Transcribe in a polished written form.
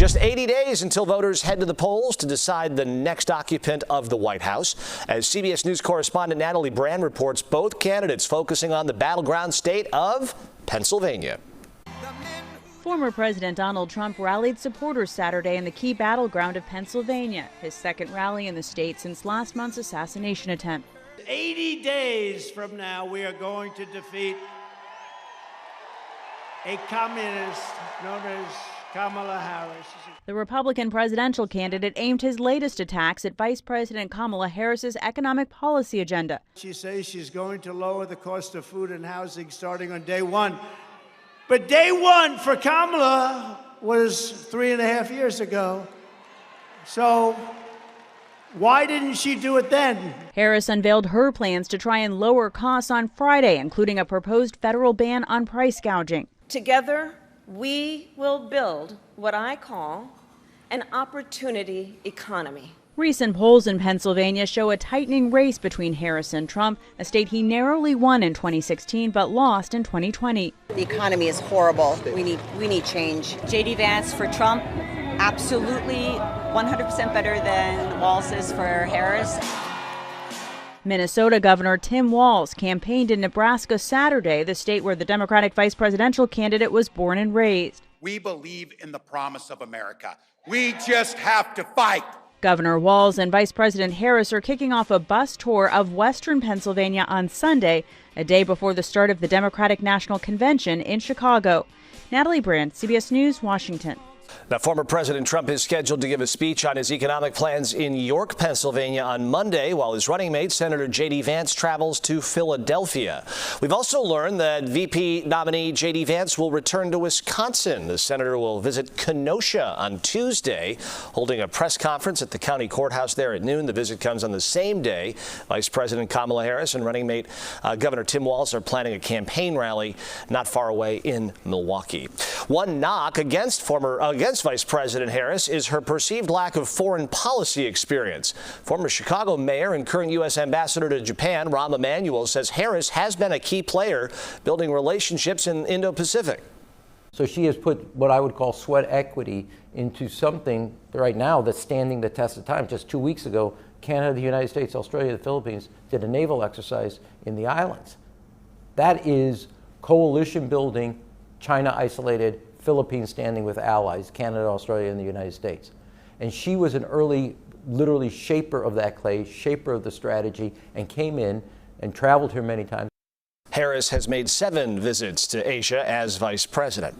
Just 80 days until voters head to the polls to decide the next occupant of the White House. As CBS News correspondent Natalie Brand reports, both candidates focusing on the battleground state of Pennsylvania. Former President Donald Trump rallied supporters Saturday in the key battleground of Pennsylvania, his second rally in the state since last month's assassination attempt. 80 days from now, we are going to defeat a communist known as Kamala Harris. The Republican presidential candidate aimed his latest attacks at Vice President Kamala Harris's economic policy agenda. She says she's going to lower the cost of food and housing starting on day one. But day one for Kamala was 3.5 years ago. So why didn't she do it then? Harris unveiled her plans to try and lower costs on Friday, including a proposed federal ban on price gouging. Together, we will build what I call an opportunity economy. Recent polls in Pennsylvania show a tightening race between Harris and Trump, a state he narrowly won in 2016 but lost in 2020. The economy is horrible. We need change. J.D. Vance for Trump, absolutely 100% better than Walz is for Harris. Minnesota Governor Tim Walz campaigned in Nebraska Saturday, the state where the Democratic vice presidential candidate was born and raised. We believe in the promise of America. We just have to fight. Governor Walz and Vice President Harris are kicking off a bus tour of western Pennsylvania on Sunday, a day before the start of the Democratic National Convention in Chicago. Natalie Brand, CBS News, Washington. Now, former President Trump is scheduled to give a speech on his economic plans in York, Pennsylvania on Monday, while his running mate, Senator J.D. Vance, travels to Philadelphia. We've also learned that VP nominee J.D. Vance will return to Wisconsin. The senator will visit Kenosha on Tuesday, holding a press conference at the county courthouse there at noon. The visit comes on the same day Vice President Kamala Harris and running mate Governor Tim Walz are planning a campaign rally not far away in Milwaukee. One knock against Vice President Harris is her perceived lack of foreign policy experience. Former Chicago mayor and current U.S. ambassador to Japan, Rahm Emanuel, says Harris has been a key player building relationships in Indo-Pacific. So she has put what I would call sweat equity into something right now that's standing the test of time. Just 2 weeks ago, Canada, the United States, Australia, the Philippines did a naval exercise in the islands. That is coalition building, China isolated, Philippines standing with allies, Canada, Australia, and the United States. And she was an early, literally shaper of that clay, shaper of the strategy, and came in and traveled here many times. Harris has made 7 visits to Asia as vice president.